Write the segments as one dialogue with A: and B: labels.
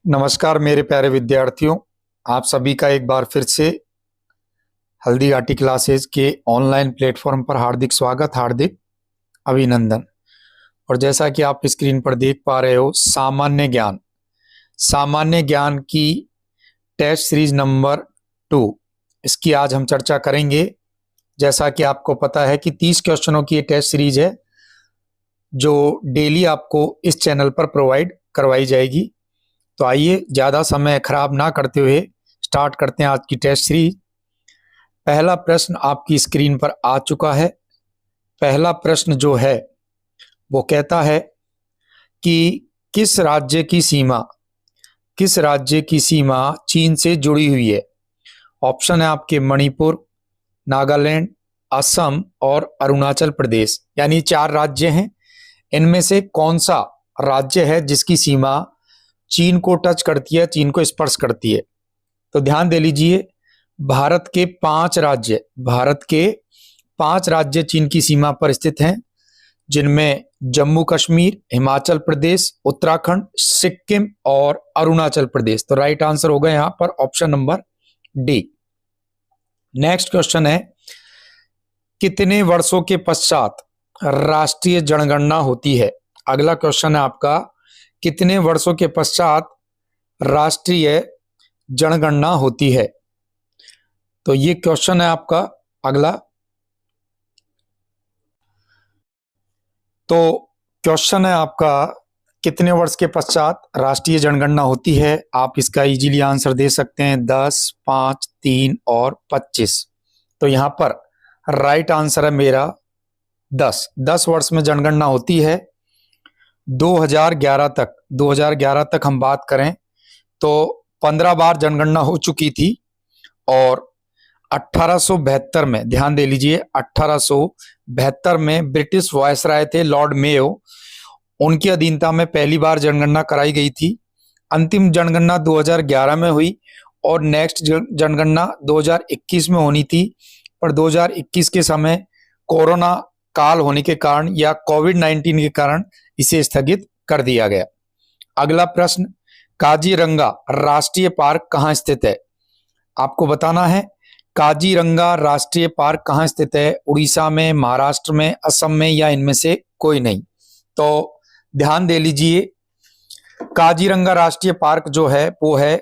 A: नमस्कार मेरे प्यारे विद्यार्थियों। आप सभी का एक बार फिर से हल्दी घाटी क्लासेस के ऑनलाइन प्लेटफॉर्म पर हार्दिक स्वागत, हार्दिक अभिनंदन। और जैसा कि आप स्क्रीन पर देख पा रहे हो, सामान्य ज्ञान की टेस्ट सीरीज नंबर 2, इसकी आज हम चर्चा करेंगे। जैसा कि आपको पता है कि 30 क्वेश्चनों की ये टेस्ट सीरीज है जो डेली आपको इस चैनल पर प्रोवाइड करवाई जाएगी। तो आइए ज़्यादा समय खराब ना करते हुए स्टार्ट करते हैं आज की टेस्ट सीरीज। पहला प्रश्न आपकी स्क्रीन पर आ चुका है। पहला प्रश्न जो है वो कहता है कि किस राज्य की सीमा चीन से जुड़ी हुई है। ऑप्शन है आपके मणिपुर, नागालैंड, असम और अरुणाचल प्रदेश, यानी 4 राज्य हैं। इनमें से कौन सा राज्य है जिसकी सीमा चीन को टच करती है, चीन को स्पर्श करती है? तो ध्यान दे लीजिए, भारत के 5 राज्य चीन की सीमा पर स्थित हैं, जिनमें जम्मू कश्मीर, हिमाचल प्रदेश, उत्तराखंड, सिक्किम और अरुणाचल प्रदेश। तो राइट आंसर होगा यहां पर option number D. Next question है, कितने वर्षों के पश्चात राष्ट्रीय जनगणना होती है? अगला क्वेश्चन है आपका, कितने वर्षों के पश्चात राष्ट्रीय जनगणना होती है? तो ये क्वेश्चन है आपका अगला। तो क्वेश्चन है आपका, कितने वर्ष के पश्चात राष्ट्रीय जनगणना होती है? आप इसका इजीली आंसर दे सकते हैं 10, 5, 3 और 25। तो यहां पर राइट आंसर है मेरा 10 वर्ष में जनगणना होती है। 2011 तक हम बात करें तो 15 बार जनगणना हो चुकी थी और 1872 में, ध्यान दे लीजिए, 1872 में ब्रिटिश वायसराय थे लॉर्ड मेयो, उनकी अधीनता में पहली बार जनगणना कराई गई थी। अंतिम जनगणना 2011 में हुई और नेक्स्ट जनगणना 2021 में होनी थी, पर 2021 के समय कोरोना काल होने के कारण या कोविड-19 के कारण इसे स्थगित कर दिया गया। अगला प्रश्न, काजीरंगा राष्ट्रीय पार्क कहां स्थित है? आपको बताना है काजीरंगा राष्ट्रीय पार्क कहां स्थित है। उड़ीसा में, महाराष्ट्र में, असम में या इनमें से कोई नहीं? तो ध्यान दे लीजिए, काजीरंगा राष्ट्रीय पार्क जो है वो है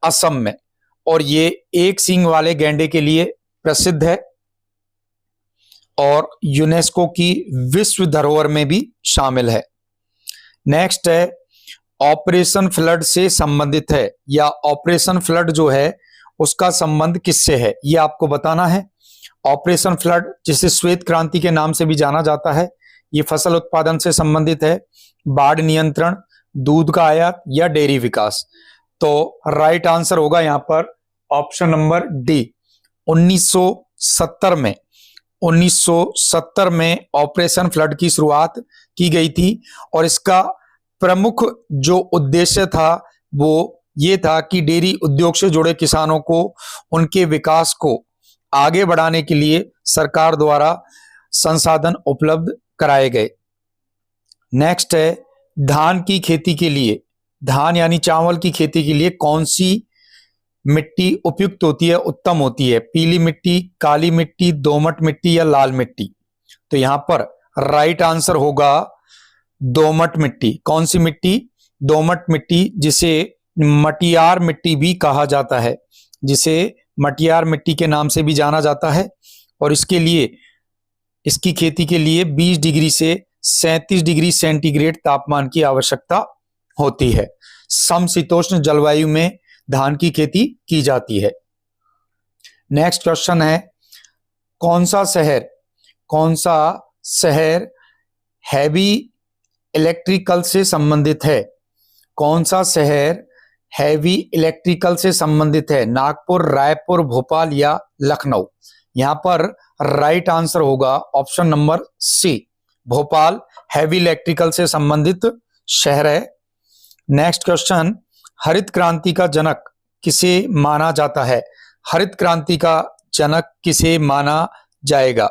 A: असम में और ये एक सींग वाले गैंडे के लिए प्रसिद्ध है और यूनेस्को की विश्व धरोहर में भी शामिल है। नेक्स्ट है, ऑपरेशन फ्लड से संबंधित है या ऑपरेशन फ्लड जो है उसका संबंध किससे है, ये आपको बताना है। ऑपरेशन फ्लड, जिसे श्वेत क्रांति के नाम से भी जाना जाता है, ये फसल उत्पादन से संबंधित है, बाढ़ नियंत्रण, दूध का आयात या डेयरी विकास। तो राइट आंसर होगा यहां पर ऑप्शन नंबर डी। 1970 में ऑपरेशन फ्लड की शुरुआत की गई थी और इसका प्रमुख जो उद्देश्य था वो ये था कि डेयरी उद्योग से जुड़े किसानों को उनके विकास को आगे बढ़ाने के लिए सरकार द्वारा संसाधन उपलब्ध कराए गए। नेक्स्ट है, धान की खेती के लिए, धान यानी चावल की खेती के लिए कौन सी मिट्टी उपयुक्त होती है, उत्तम होती है? पीली मिट्टी, काली मिट्टी, दोमट मिट्टी या लाल मिट्टी? तो यहां पर राइट आंसर होगा दोमट मिट्टी। कौन सी मिट्टी? दोमट मिट्टी, जिसे मटियार मिट्टी भी कहा जाता है, जिसे मटियार मिट्टी के नाम से भी जाना जाता है। और इसकी खेती के लिए 20 डिग्री से 37 डिग्री सेंटीग्रेड तापमान की आवश्यकता होती है। समशीतोष्ण जलवायु में धान की खेती की जाती है। नेक्स्ट क्वेश्चन है, कौन सा शहर हैवी इलेक्ट्रिकल से संबंधित है? कौन सा शहर हैवी इलेक्ट्रिकल से संबंधित है? नागपुर, रायपुर, भोपाल या लखनऊ? यहां पर राइट आंसर होगा option number C, Bhopal heavy electrical से संबंधित शहर है। नेक्स्ट क्वेश्चन, हरित क्रांति का जनक किसे माना जाता है? हरित क्रांति का जनक किसे माना जाएगा,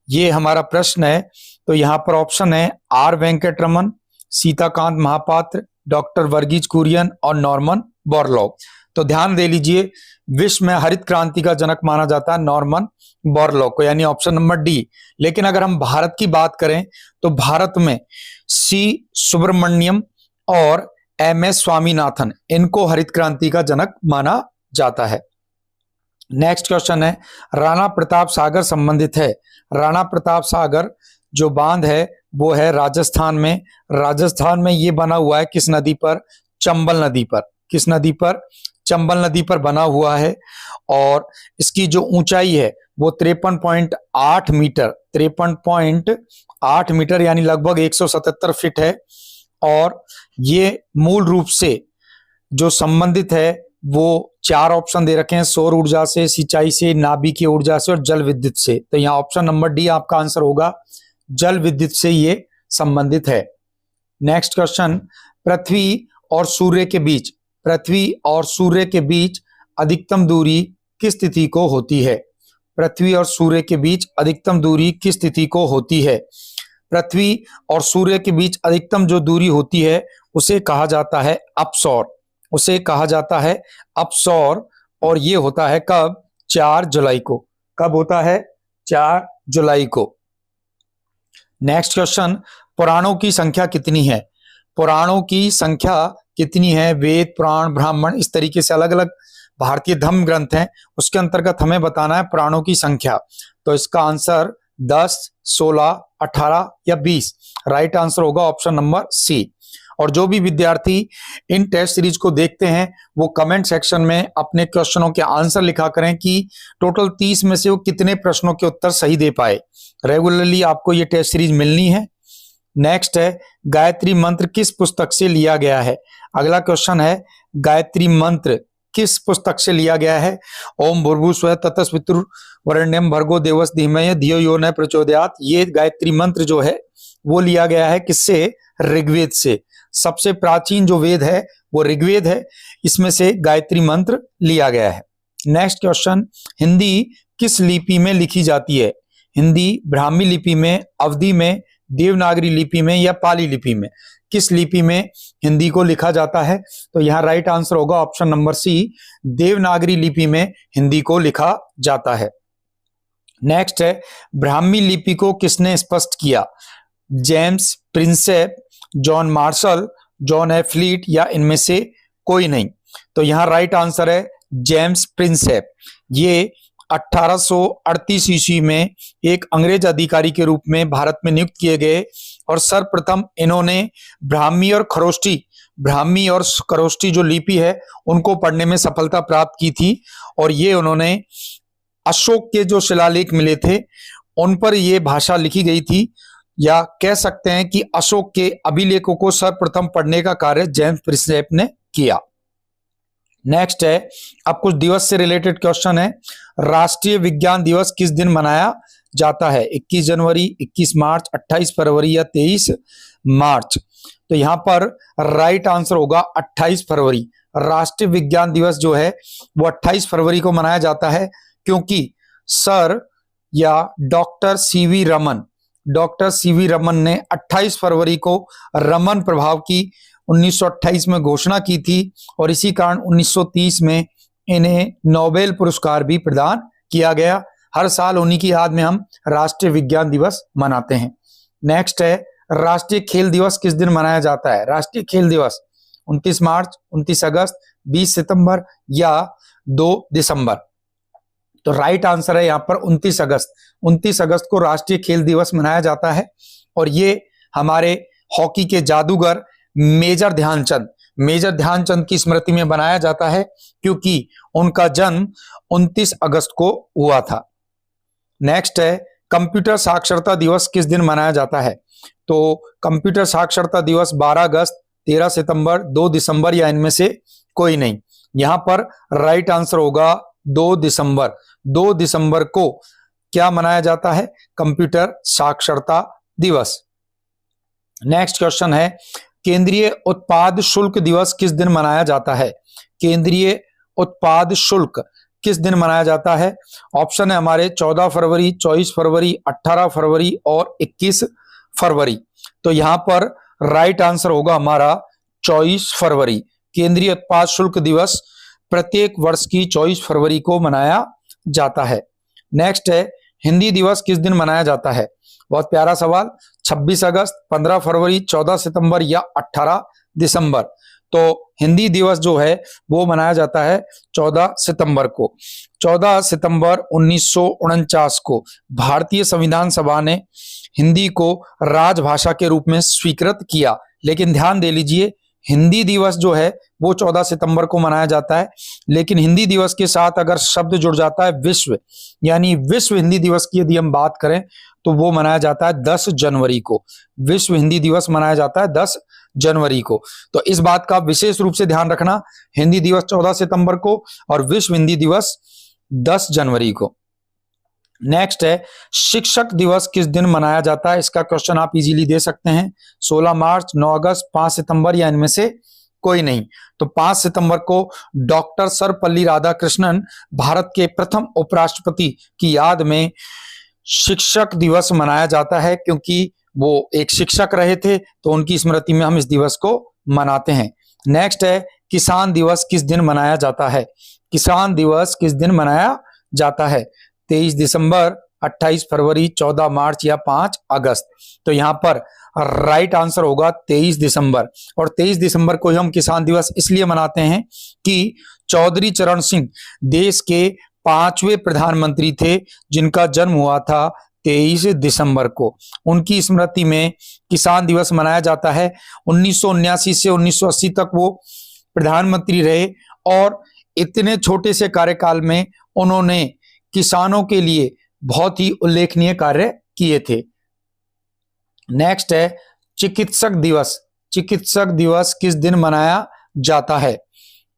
A: ये हमारा प्रश्न है। तो यहां पर ऑप्शन है आर वेंकट रमन, सीताकांत महापात्र, डॉक्टर वर्गीज कुरियन और नॉर्मन बोरलॉग। तो ध्यान दे लीजिए, विश्व में हरित क्रांति का जनक माना जाता है नॉर्मन बोरलॉग को, यानी ऑप्शन नंबर डी। लेकिन अगर हम भारत की बात करें तो भारत में सी सुब्रमण्यम और एम.एस. स्वामीनाथन, इनको हरित क्रांति का जनक माना जाता है। नेक्स्ट क्वेश्चन है, राणा प्रताप सागर संबंधित है। राणा प्रताप सागर जो बांध है वो है राजस्थान में। राजस्थान में ये बना हुआ है किस नदी पर? चंबल नदी पर। किस नदी पर? चंबल नदी पर बना हुआ है। और इसकी जो ऊंचाई है वो 53.8 मीटर, 53.8 मीटर यानी लगभग 177 फीट है। और ये मूल रूप से जो संबंधित है वो 4 ऑप्शन दे रखे हैं, सौर ऊर्जा से, सिंचाई से, नाभिकीय ऊर्जा से और जल विद्युत से। तो यहाँ ऑप्शन नंबर डी आपका आंसर होगा, जल विद्युत से ये संबंधित है। नेक्स्ट क्वेश्चन, पृथ्वी और सूर्य के बीच, पृथ्वी और सूर्य के बीच अधिकतम दूरी किस स्थिति को होती है? पृथ्वी और सूर्य के बीच अधिकतम दूरी किस स्थिति को होती है? पृथ्वी और सूर्य के बीच अधिकतम जो दूरी होती है उसे कहा जाता है अपसौर, उसे कहा जाता है अपसौर। और ये होता है कब? 4 जुलाई को। कब होता है? 4 जुलाई को। नेक्स्ट क्वेश्चन, पुराणों की संख्या कितनी है? पुराणों की संख्या कितनी है? वेद, पुराण, ब्राह्मण, इस तरीके से अलग अलग भारतीय धर्म ग्रंथ हैं, उसके अंतर्गत हमें बताना है पुराणों की संख्या। तो इसका आंसर 10, 16, 18 या 20 राइट आंसर होगा ऑप्शन नंबर सी। और जो भी विद्यार्थी इन टेस्ट सीरीज को देखते हैं वो कमेंट सेक्शन में अपने क्वेश्चनों के आंसर लिखा करें कि टोटल 30 में से वो कितने प्रश्नों के उत्तर सही दे पाए। रेगुलरली आपको ये टेस्ट सीरीज मिलनी है। नेक्स्ट है, गायत्री मंत्र किस पुस्तक से लिया गया है? अगला क्वेश्चन है, गायत्री मंत्र किस पुस्तक से लिया गया है? ओम भूर्भुवस्सुवः तत्सवितुर्वरेण्यं भर्गो देवस्य धीमहि धियो यो न प्रचोदयात्। ये गायत्री मंत्र जो है वो लिया गया है किससे? ऋग्वेद से। सबसे प्राचीन जो वेद है वो ऋग्वेद है, इसमें से गायत्री मंत्र लिया गया है। नेक्स्ट क्वेश्चन, हिंदी किस लिपि में लिखी जाती है? हिंदी ब्राह्मी लिपि में, अवधी में, देवनागरी लिपि में या पाली लिपि में? किस लिपि में हिंदी को लिखा जाता है? तो यहाँ राइट आंसर होगा ऑप्शन नंबर सी, देवनागरी लिपि में हिंदी को लिखा जाता है। नेक्स्ट है, ब्राह्मी लिपि को किसने स्पष्ट किया? James Prinsep, John Marshall, John A Fleet या इनमें से कोई नहीं? तो यहाँ राइट आंसर है जेम्स प्रिंसेप। ये 1838 ईस्वी में एक अंग्रेज अधिकारी के रूप में भारत में नियुक्त किए गए और सर्वप्रथम इन्होंने ब्राह्मी और खरोष्टी जो लिपि है उनको पढ़ने में सफलता प्राप्त की थी। और ये उन्होंने अशोक के जो शिलालेख मिले थे उन पर ये भाषा लिखी गई थी, या कह सकते हैं कि अशोक के अभिलेखों को सर्वप्रथम पढ़ने का कार्य जेम्स प्रिंसेप ने किया। नेक्स्ट है, अब कुछ दिवस से रिलेटेड क्वेश्चन है। राष्ट्रीय विज्ञान दिवस किस दिन मनाया जाता है? 21 जनवरी, 21 मार्च, 28 फरवरी या 23 मार्च? तो यहाँ पर राइट आंसर होगा 28 फरवरी। राष्ट्रीय विज्ञान दिवस जो है वो 28 फरवरी को मनाया जाता है, क्योंकि सर या डॉक्टर सीवी रमन ने 28 फरवरी को रमन प्रभाव की 1928 में घोषणा की थी और इसी कारण 1930 में इन्हें नोबेल पुरस्कार भी प्रदान किया गया। हर साल उन्हीं की याद में हम राष्ट्रीय विज्ञान दिवस मनाते हैं। नेक्स्ट है, राष्ट्रीय खेल दिवस किस दिन मनाया जाता है? राष्ट्रीय खेल दिवस 29 मार्च, 29 अगस्त, 20 सितंबर या 2 दिसंबर? तो राइट आंसर है यहाँ पर 29 अगस्त। 29 अगस्त को राष्ट्रीय खेल दिवस मनाया जाता है और ये हमारे हॉकी के जादूगर मेजर ध्यानचंद की स्मृति में बनाया जाता है, क्योंकि उनका जन्म 29 अगस्त को हुआ था। नेक्स्ट है, कंप्यूटर साक्षरता दिवस किस दिन मनाया जाता है? तो कंप्यूटर साक्षरता दिवस 12 अगस्त, 13 सितंबर, 2 दिसंबर या इनमें से कोई नहीं? यहां पर राइट आंसर होगा 2 दिसंबर। 2 दिसंबर को क्या मनाया जाता है? कंप्यूटर साक्षरता दिवस। नेक्स्ट क्वेश्चन है, केंद्रीय उत्पाद शुल्क दिवस किस दिन मनाया जाता है? केंद्रीय उत्पाद शुल्क किस दिन मनाया जाता है? ऑप्शन है हमारे 14 फरवरी, 24 फरवरी, 18 फरवरी और 21 फरवरी। तो यहां पर राइट आंसर होगा हमारा 24 फरवरी। केंद्रीय उत्पाद शुल्क दिवस प्रत्येक वर्ष की 24 फरवरी को मनाया जाता है। नेक्स्ट है, हिंदी दिवस किस दिन मनाया जाता है? बहुत प्यारा सवाल। 26 अगस्त, 15 फरवरी, 14 सितंबर या 18 दिसंबर। तो हिंदी दिवस जो है वो मनाया जाता है 14 सितंबर को। 14 सितंबर 1949 को भारतीय संविधान सभा ने हिंदी को राजभाषा के रूप में स्वीकृत किया। लेकिन ध्यान दे लीजिए, हिंदी दिवस जो है वो 14 सितंबर को मनाया जाता है, लेकिन हिंदी दिवस के साथ अगर शब्द जुड़ जाता है विश्व, यानी विश्व हिंदी दिवस की यदि हम बात करें तो वो मनाया जाता है 10 जनवरी को। विश्व हिंदी दिवस मनाया जाता है 10 जनवरी को। तो इस बात का विशेष रूप से ध्यान रखना, हिंदी दिवस 14 सितंबर को और विश्व हिंदी दिवस 10 जनवरी को। नेक्स्ट है, शिक्षक दिवस किस दिन मनाया जाता है? इसका क्वेश्चन आप इजीली दे सकते हैं। 16 मार्च, 9 अगस्त, 5 सितंबर या इनमें से कोई नहीं। तो 5 सितंबर को डॉक्टर सर्वपल्ली राधाकृष्णन, भारत के प्रथम उपराष्ट्रपति की याद में शिक्षक दिवस मनाया जाता है, क्योंकि वो एक शिक्षक रहे थे, तो उनकी स्मृति में हम इस दिवस को मनाते हैं। नेक्स्ट है, किसान दिवस किस दिन मनाया जाता है? किसान दिवस किस दिन मनाया जाता है? 23 दिसंबर, 28 फरवरी, 14 मार्च या 5 अगस्त। तो यहां पर राइट आंसर होगा 23 दिसंबर। और 23 दिसंबर को हम किसान दिवस इसलिए मनाते हैं कि चौधरी चरण सिंह देश के 5वें प्रधानमंत्री थे, जिनका जन्म हुआ था 23 दिसंबर को। उनकी स्मृति में किसान दिवस मनाया जाता है। 1979 से 1980 तक वो प्रधानमंत्री रहे और इतने छोटे से कार्यकाल में उन्होंने किसानों के लिए बहुत ही उल्लेखनीय कार्य किए थे। नेक्स्ट है, चिकित्सक दिवस। चिकित्सक दिवस किस दिन मनाया जाता है?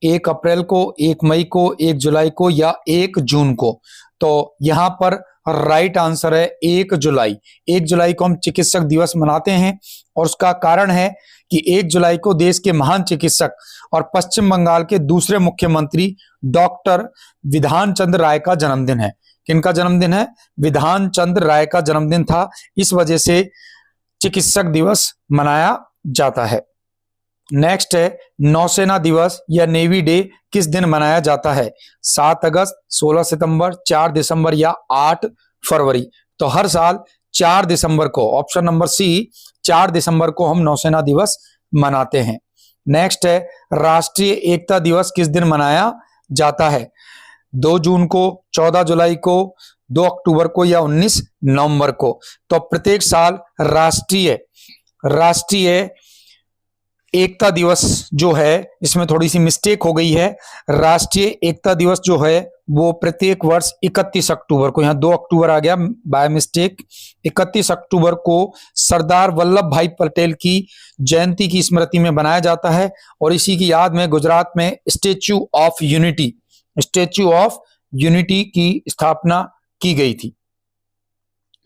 A: 1 अप्रैल को, 1 मई को, 1 जुलाई को या 1 जून को? तो यहां पर राइट आंसर है 1 जुलाई। 1 जुलाई को हम चिकित्सक दिवस मनाते हैं और उसका कारण है कि 1 जुलाई को देश के महान चिकित्सक और पश्चिम बंगाल के दूसरे मुख्यमंत्री डॉक्टर विधान चंद्र राय का जन्मदिन है। किनका जन्मदिन है? विधान चंद्र राय का जन्मदिन था। इस वजह से चिकित्सक दिवस मनाया जाता है। नेक्स्ट है, नौसेना दिवस या नेवी डे किस दिन मनाया जाता है? 7 अगस्त, 16 सितंबर, 4 दिसंबर या 8 फरवरी। तो हर साल 4 दिसंबर को, ऑप्शन नंबर सी, 4 दिसंबर को हम नौसेना दिवस मनाते हैं। नेक्स्ट है, राष्ट्रीय एकता दिवस किस दिन मनाया जाता है? 2 जून को, 14 जुलाई को, 2 अक्टूबर को या 19 नवंबर को? तो प्रत्येक साल राष्ट्रीय एकता दिवस जो है, इसमें थोड़ी सी मिस्टेक हो गई है। राष्ट्रीय एकता दिवस जो है वो प्रत्येक वर्ष 31 अक्टूबर को, यहाँ 2 अक्टूबर आ गया बाय मिस्टेक, 31 अक्टूबर को सरदार वल्लभ भाई पटेल की जयंती की स्मृति में बनाया जाता है और इसी की याद में गुजरात में स्टैच्यू ऑफ यूनिटी की स्थापना की गई थी।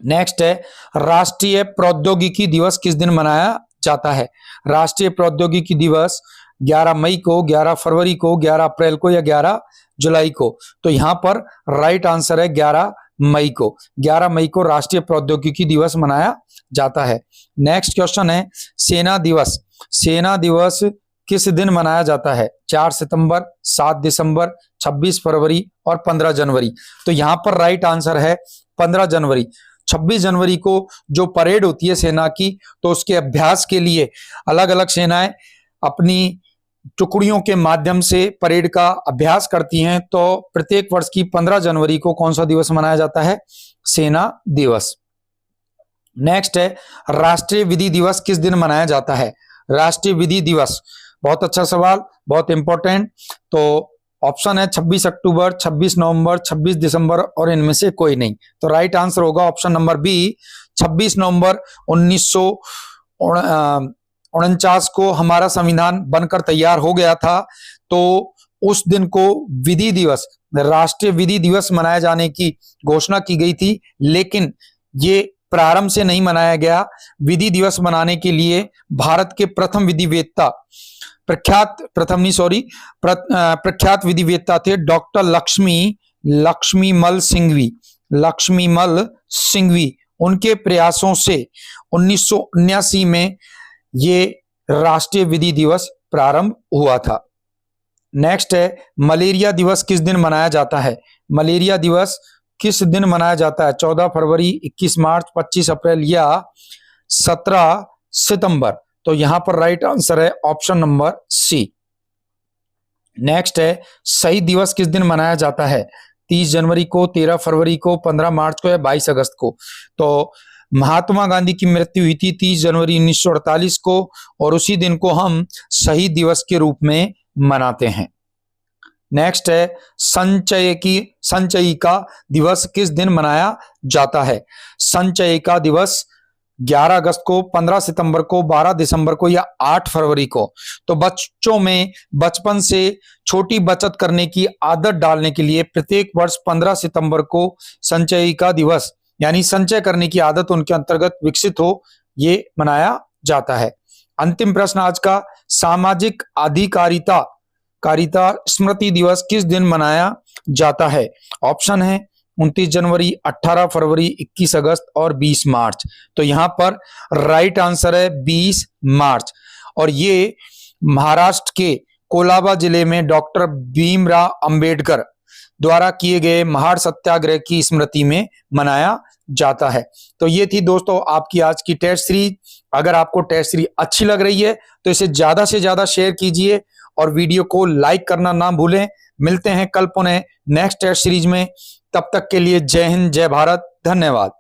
A: नेक्स्ट है, राष्ट्रीय प्रौद्योगिकी दिवस किस दिन मनाया जाता है? राष्ट्रीय प्रौद्योगिकी दिवस 11 मई को, 11 फरवरी को, 11 अप्रैल को या 11 जुलाई को? तो यहां पर राइट आंसर है 11 मई को। 11 मई को राष्ट्रीय प्रौद्योगिकी दिवस मनाया जाता है। नेक्स्ट क्वेश्चन है, सेना दिवस। सेना दिवस किस दिन मनाया जाता है? 4 सितंबर, 7 दिसंबर, 26 फरवरी और 15 जनवरी। तो यहां पर राइट आंसर है 15 जनवरी। 26 जनवरी को जो परेड होती है सेना की, तो उसके अभ्यास के लिए अलग अलग सेनाएं अपनी टुकड़ियों के माध्यम से परेड का अभ्यास करती हैं। तो प्रत्येक वर्ष की 15 जनवरी को कौन सा दिवस मनाया जाता है? सेना दिवस। नेक्स्ट है, राष्ट्रीय विधि दिवस किस दिन मनाया जाता है? राष्ट्रीय विधि दिवस, बहुत अच्छा सवाल, बहुत इंपॉर्टेंट। तो ऑप्शन है 26 अक्टूबर, 26 नवंबर, 26 दिसंबर और इनमें से कोई नहीं। तो राइट आंसर होगा ऑप्शन नंबर बी, 26 नवंबर 1949 को हमारा संविधान बनकर तैयार हो गया था। तो उस दिन को विधि दिवस, राष्ट्रीय विधि दिवस मनाए जाने की घोषणा की गई थी, लेकिन ये प्रारंभ से नहीं मनाया गया। विधि दिवस मनाने के लिए भारत के प्रथम विधिवेत्ता, प्रख्यात विधिवेत्ता थे डॉक्टर लक्ष्मीमल सिंघवी। उनके प्रयासों से 1979 में ये राष्ट्रीय विधि दिवस प्रारंभ हुआ था। नेक्स्ट है, मलेरिया दिवस किस दिन मनाया जाता है? मलेरिया दिवस किस दिन मनाया जाता है? 14 फरवरी, 21 मार्च, 25 अप्रैल या 17 सितंबर। तो यहां पर राइट आंसर है ऑप्शन नंबर सी। नेक्स्ट है, शहीद दिवस किस दिन मनाया जाता है? 30 जनवरी को, 13 फरवरी को, 15 मार्च को या 22 अगस्त को? तो महात्मा गांधी की मृत्यु हुई थी 30 जनवरी 1948 को और उसी दिन को हम शहीद दिवस के रूप में मनाते हैं। नेक्स्ट है, संचयिका दिवस किस दिन मनाया जाता है? संचयिका दिवस 11 अगस्त को, 15 सितंबर को, 12 दिसंबर को या 8 फरवरी को? तो बच्चों में बचपन से छोटी बचत करने की आदत डालने के लिए प्रत्येक वर्ष 15 सितंबर को संचयिका दिवस यानी संचय करने की आदत उनके अंतर्गत विकसित हो, ये मनाया जाता है। अंतिम प्रश्न आज का, सामाजिक अधिकारिता स्मृति दिवस किस दिन मनाया जाता है? ऑप्शन है 29 जनवरी, 18 फरवरी, 21 अगस्त और 20 मार्च। तो यहां पर राइट आंसर है 20 मार्च और ये महाराष्ट्र के कोलाबा जिले में डॉक्टर भीमराव अंबेडकर द्वारा किए गए महार सत्याग्रह की स्मृति में मनाया जाता है। तो ये थी दोस्तों आपकी आज की टेस्ट सीरीज। अगर आपको टेस्ट सीरीज अच्छी लग रही है तो इसे ज्यादा से ज्यादा शेयर कीजिए और वीडियो को लाइक करना ना भूलें। मिलते हैं कल पुनः नेक्स्ट टेस्ट सीरीज में। तब तक के लिए जय हिंद, जय भारत, धन्यवाद।